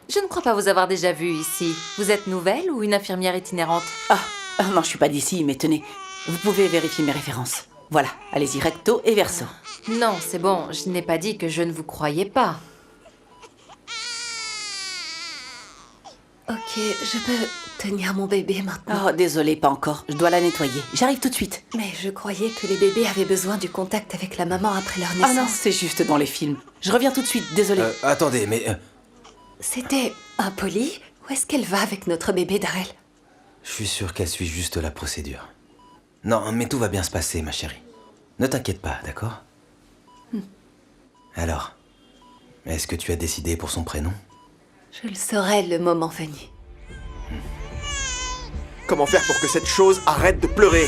Je ne crois pas vous avoir déjà vu ici. Vous êtes nouvelle ou une infirmière itinérante? Non, je suis pas d'ici, mais tenez, vous pouvez vérifier mes références. Voilà, allez-y recto et verso. Non, c'est bon, je n'ai pas dit que je ne vous croyais pas. Ok, je peux tenir mon bébé maintenant. Oh, désolé, pas encore, je dois la nettoyer. J'arrive tout de suite. Mais je croyais que les bébés avaient besoin du contact avec la maman après leur naissance. Ah non, c'est juste dans les films. Je reviens tout de suite, désolé. Attendez, mais... C'était impoli? Où est-ce qu'elle va avec notre bébé, Darrell? je suis sûr qu'elle suit juste la procédure. Non, mais tout va bien se passer, ma chérie. Ne t'inquiète pas, d'accord? Alors, est-ce que tu as décidé pour son prénom? Je le saurai le moment venu. Comment faire pour que cette chose arrête de pleurer?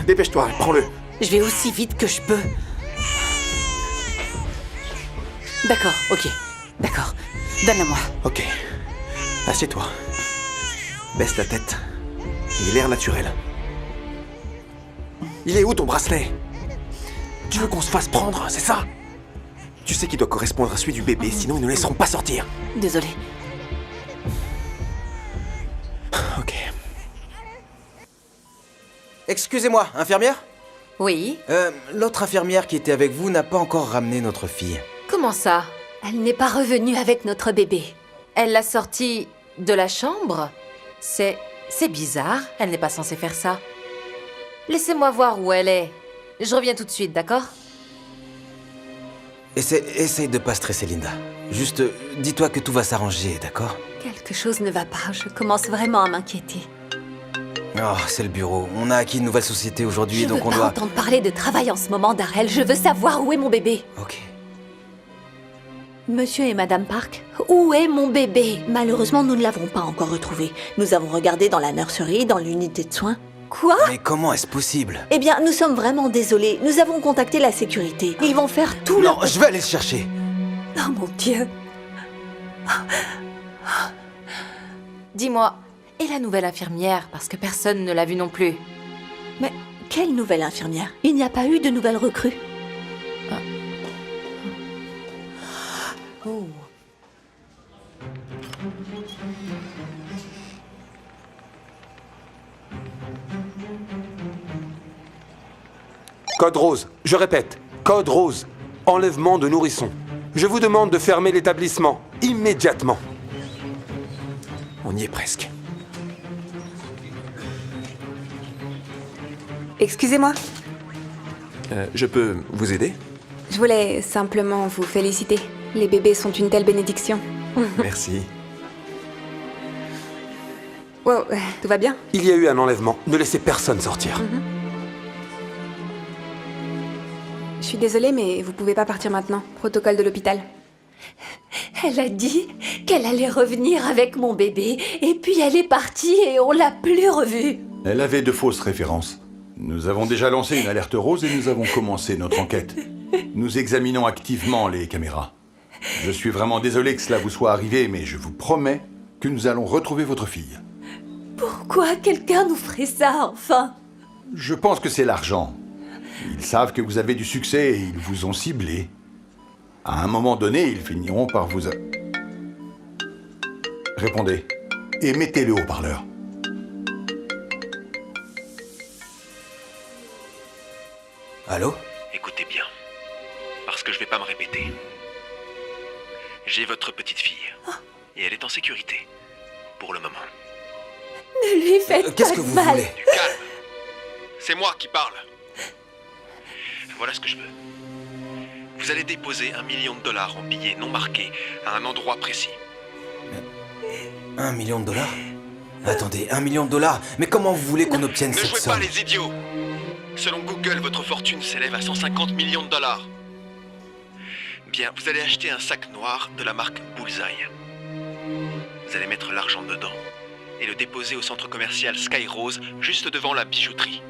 Dépêche-toi, prends-le. Je vais aussi vite que je peux. D'accord, ok. D'accord. Donne-la-moi. Ok. Assieds-toi. Baisse la tête. Il est l'air naturel. Il est où ton bracelet? Tu veux qu'on se fasse prendre, c'est ça? Tu sais qu'il doit correspondre à celui du bébé, sinon ils ne laisseront pas sortir. Désolé. Ok. Excusez-moi, infirmière? Oui? L'autre infirmière qui était avec vous n'a pas encore ramené notre fille. Comment ça? Elle n'est pas revenue avec notre bébé. Elle l'a sortie de la chambre? C'est bizarre, elle n'est pas censée faire ça. Laissez-moi voir où elle est. Je reviens tout de suite, d'accord? Essaye de pas stresser, Linda. Juste, dis-toi que tout va s'arranger, d'accord? Quelque chose ne va pas, je commence vraiment à m'inquiéter. Oh, c'est le bureau. On a acquis une nouvelle société aujourd'hui, Je donc veux on pas doit... entendre parler de travail en ce moment, Darrell. Je veux savoir où est mon bébé. Ok. Monsieur et Madame Park, où est mon bébé? Malheureusement, nous ne l'avons pas encore retrouvé. Nous avons regardé dans la nurserie, dans l'unité de soins. Quoi? Mais comment est-ce possible? Eh bien, nous sommes vraiment désolés. Nous avons contacté la sécurité. Ils vont faire tout Non, je vais aller le chercher. Oh mon Dieu. Dis-moi, et la nouvelle infirmière, parce que personne ne l'a vue non plus? Mais quelle nouvelle infirmière? Il n'y a pas eu de nouvelles recrues. Oh. Code rose. Je répète. Code rose. Enlèvement de nourrisson. Je vous demande de fermer l'établissement. Immédiatement. On y est presque. Excusez-moi, Je peux vous aider? je voulais simplement vous féliciter. Les bébés sont une telle bénédiction. Merci. Wow, tout va bien? Il y a eu un enlèvement. Ne laissez personne sortir. Je suis désolée, mais vous pouvez pas partir maintenant. Protocole de l'hôpital. Elle a dit qu'elle allait revenir avec mon bébé, et puis elle est partie et on l'a plus revue. Elle avait de fausses références. Nous avons déjà lancé une alerte rose et nous avons commencé notre enquête. Nous examinons activement les caméras. Je suis vraiment désolé que cela vous soit arrivé, mais je vous promets que nous allons retrouver votre fille. Pourquoi quelqu'un nous ferait ça, enfin? Je pense que c'est l'argent. Ils savent que vous avez du succès et ils vous ont ciblé. À un moment donné, ils finiront par vous... Répondez. Et mettez le haut-parleur. Allô? Écoutez bien, parce que je vais pas me répéter. J'ai votre petite fille, et elle est en sécurité, pour le moment. Ne lui faites Qu'est-ce pas que de vous mal. voulez? Du calme. C'est moi qui parle. Voilà ce que je veux. Vous allez déposer $1 million en billets non marqués à un endroit précis. $1 million? Attendez, $1 million? Mais comment vous voulez qu'on obtienne Ne cette jouez somme? pas les idiots. Selon Google, votre fortune s'élève à $150 millions. Bien, vous allez acheter un sac noir de la marque Bullseye. Vous allez mettre l'argent dedans et le déposer au centre commercial Sky Rose, juste devant la bijouterie.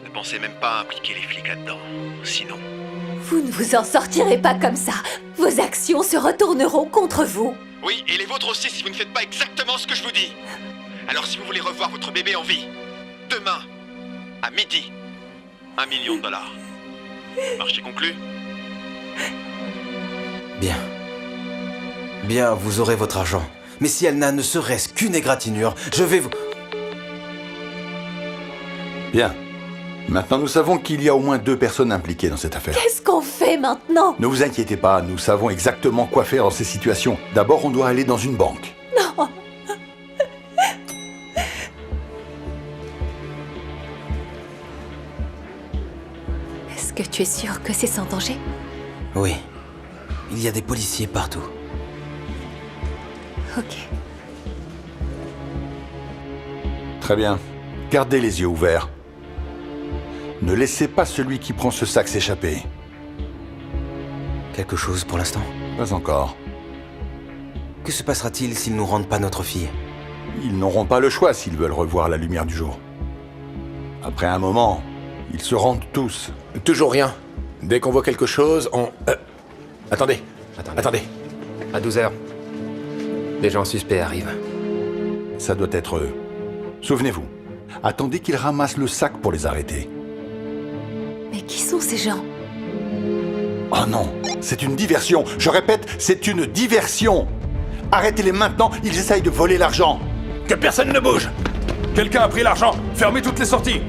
Ne pensez même pas à impliquer les flics là-dedans, sinon... Vous ne vous en sortirez pas comme ça. Vos actions se retourneront contre vous. Oui, et les vôtres aussi si vous ne faites pas exactement ce que je vous dis. Alors si vous voulez revoir votre bébé en vie, demain, à midi, $1 million. Marché conclu? Bien. Bien, vous aurez votre argent. Mais si elle n'a ne serait-ce qu'une égratignure, je vais vous... Bien. Maintenant, nous savons qu'il y a au moins 2 personnes impliquées dans cette affaire. Qu'est-ce qu'on fait maintenant? Ne vous inquiétez pas, nous savons exactement quoi faire dans ces situations. D'abord, on doit aller dans une banque. Non. Est-ce que tu es sûr que c'est sans danger? Oui. Il y a des policiers partout. Ok. Très bien. Gardez les yeux ouverts. Ne laissez pas celui qui prend ce sac s'échapper. Quelque chose pour l'instant? Pas encore. Que se passera-t-il s'ils nous rendent pas notre fille? Ils n'auront pas le choix s'ils veulent revoir la lumière du jour. Après un moment, ils se rendent tous. Toujours rien. Dès qu'on voit quelque chose, on... Attendez. À 12h. Des gens suspects arrivent. Ça doit être eux. Souvenez-vous, attendez qu'ils ramassent le sac pour les arrêter. Mais qui sont ces gens? Oh non, c'est une diversion. Je répète, c'est une diversion. Arrêtez-les maintenant, ils essayent de voler l'argent. Que personne ne bouge. Quelqu'un a pris l'argent. Fermez toutes les sorties.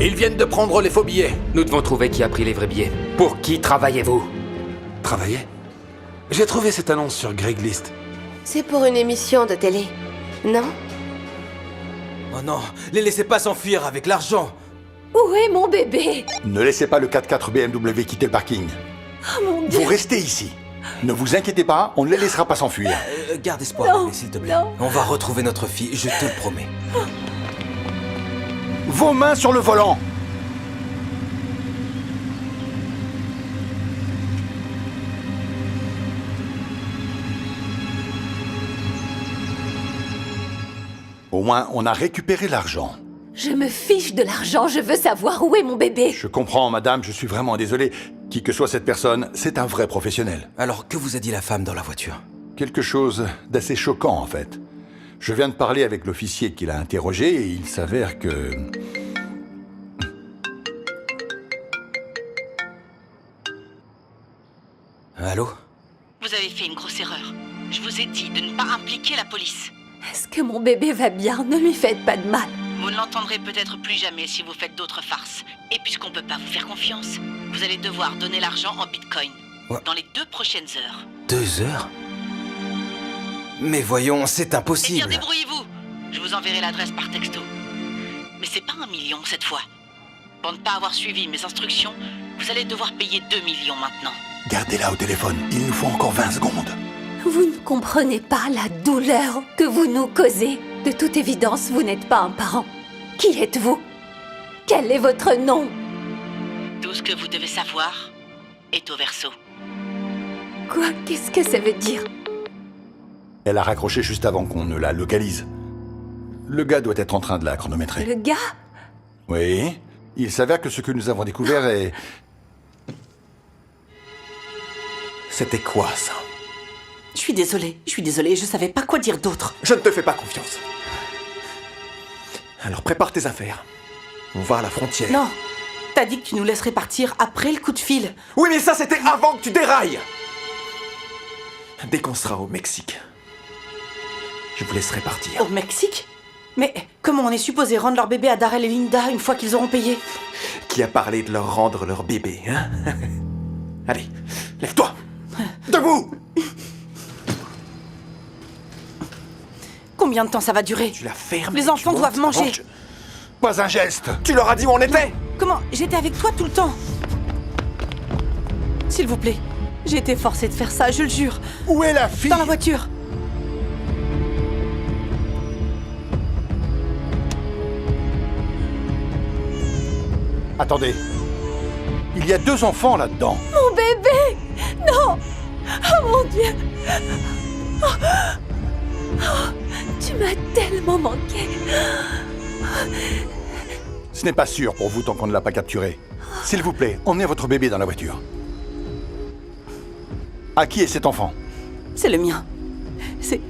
Ils viennent de prendre les faux billets. Nous devons trouver qui a pris les vrais billets. Pour qui travaillez-vous? Travailler? J'ai trouvé cette annonce sur Craigslist. C'est pour une émission de télé, non? Oh non, les laissez pas s'enfuir avec l'argent. Où est mon bébé? Ne laissez pas le 4x4 BMW quitter le parking. Oh mon Dieu! Vous restez ici. Ne vous inquiétez pas, on ne les laissera pas s'enfuir. Garde espoir, Non, bébé, s'il te plaît. non. On va retrouver notre fille, je te le promets. Vos mains sur le volant. Au moins, on a récupéré l'argent. Je me fiche de l'argent, je veux savoir où est mon bébé. Je comprends, madame, je suis vraiment désolé. Qui que soit cette personne, c'est un vrai professionnel. Alors, que vous a dit la femme dans la voiture? Quelque chose d'assez choquant, en fait. Je viens de parler avec l'officier qui l'a interrogé et il s'avère que... Allô? Vous avez fait une grosse erreur. Je vous ai dit de ne pas impliquer la police. Est-ce que mon bébé va bien? Ne lui faites pas de mal. Vous ne l'entendrez peut-être plus jamais si vous faites d'autres farces. Et puisqu'on ne peut pas vous faire confiance, vous allez devoir donner l'argent en bitcoin. Ouais. Dans les 2 prochaines heures. 2 heures? Mais voyons, c'est Eh bien, impossible. débrouillez-vous. Je vous enverrai l'adresse par texto. Mais c'est pas 1 million cette fois. Pour ne pas avoir suivi mes instructions, vous allez devoir payer 2 millions maintenant. Gardez-la au téléphone, il nous faut encore 20 secondes. Vous ne comprenez pas la douleur que vous nous causez. De toute évidence, vous n'êtes pas un parent. Qui êtes-vous? Quel est votre nom? Tout ce que vous devez savoir est au verso. Quoi? Qu'est-ce que ça veut dire? Elle a raccroché juste avant qu'on ne la localise. Le gars doit être en train de la chronométrer. Le gars? Oui, il s'avère que ce que nous avons découvert est... C'était quoi, ça? Je suis désolée, je savais pas quoi dire d'autre. Je ne te fais pas confiance. Alors prépare tes affaires. On va à la frontière. Non, t'as dit que tu nous laisserais partir après le coup de fil. Oui, mais ça, c'était avant que tu dérailles. Dès qu'on sera au Mexique, je vous laisserai partir. Au Mexique? Mais comment on est supposé rendre leur bébé à Darrell et Linda une fois qu'ils auront payé? Qui a parlé de leur rendre leur bébé, hein? Allez, lève-toi. Debout. Combien de temps ça va durer? Tu la fermes. Les enfants doivent manger. Pas un geste. Tu leur as dit où on était? Comment? J'étais avec toi tout le temps. S'il vous plaît, j'ai été forcée de faire ça, je le jure. Où est la fille? Dans la voiture. Attendez. Il y a 2 enfants là-dedans. Mon bébé! Non! Oh mon Dieu! Tu m'as tellement manqué. Ce n'est pas sûr pour vous tant qu'on ne l'a pas capturé. S'il vous plaît, emmenez votre bébé dans la voiture. À qui est cet enfant? C'est le mien. C'est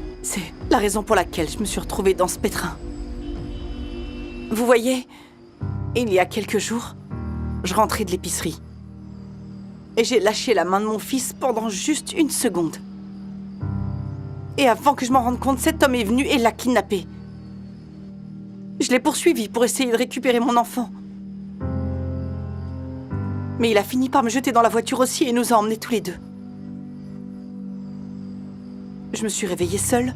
la raison pour laquelle je me suis retrouvée dans ce pétrin. Vous voyez, il y a quelques jours, je rentrais de l'épicerie. Et j'ai lâché la main de mon fils pendant juste une seconde. Et avant que je m'en rende compte, cet homme est venu et l'a kidnappé. Je l'ai poursuivi pour essayer de récupérer mon enfant. Mais il a fini par me jeter dans la voiture aussi et nous a emmenés tous les deux. Je me suis réveillée seule,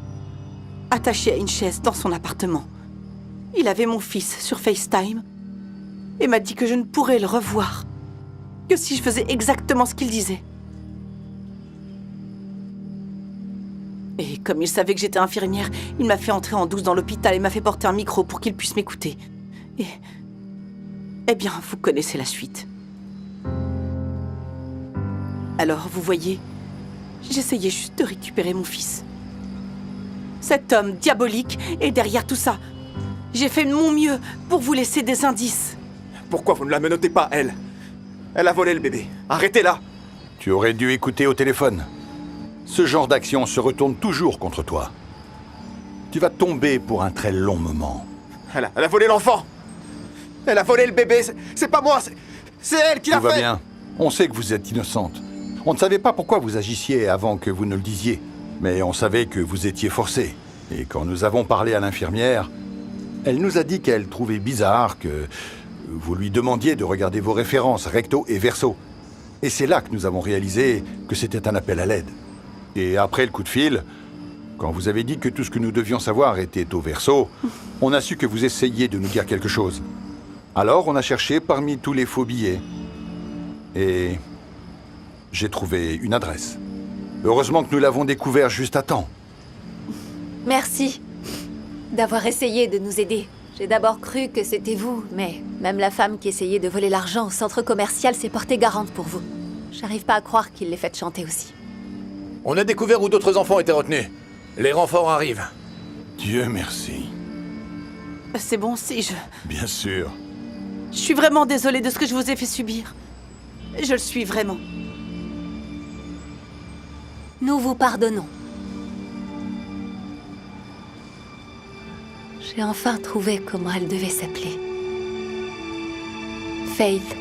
attachée à une chaise dans son appartement. Il avait mon fils sur FaceTime et m'a dit que je ne pourrais le revoir que si je faisais exactement ce qu'il disait. Et comme il savait que j'étais infirmière, il m'a fait entrer en douce dans l'hôpital et m'a fait porter un micro pour qu'il puisse m'écouter. Et... eh bien, vous connaissez la suite. Alors, vous voyez, j'essayais juste de récupérer mon fils. Cet homme diabolique est derrière tout ça. J'ai fait de mon mieux pour vous laisser des indices. Pourquoi vous ne la menottez pas, elle? Elle a volé le bébé. Arrêtez-la! Tu aurais dû écouter au téléphone. Ce genre d'action se retourne toujours contre toi. Tu vas tomber pour un très long moment. Elle a volé l'enfant! Elle a volé le bébé! C'est pas moi! C'est elle qui l'a fait! Tout va bien. On sait que vous êtes innocente. On ne savait pas pourquoi vous agissiez avant que vous ne le disiez. Mais on savait que vous étiez forcé. Et quand nous avons parlé à l'infirmière, elle nous a dit qu'elle trouvait bizarre que vous lui demandiez de regarder vos références recto et verso. Et c'est là que nous avons réalisé que c'était un appel à l'aide. Et après le coup de fil, quand vous avez dit que tout ce que nous devions savoir était au verso, on a su que vous essayiez de nous dire quelque chose. Alors on a cherché parmi tous les faux billets. Et j'ai trouvé une adresse. Heureusement que nous l'avons découvert juste à temps. Merci d'avoir essayé de nous aider. J'ai d'abord cru que c'était vous, mais même la femme qui essayait de voler l'argent au centre commercial s'est portée garante pour vous. J'arrive pas à croire qu'il l'ait fait chanter aussi. On a découvert où d'autres enfants étaient retenus. Les renforts arrivent. Dieu merci. C'est bon si je... Bien sûr. Je suis vraiment désolée de ce que je vous ai fait subir. Je le suis vraiment. Nous vous pardonnons. J'ai enfin trouvé comment elle devait s'appeler. Faith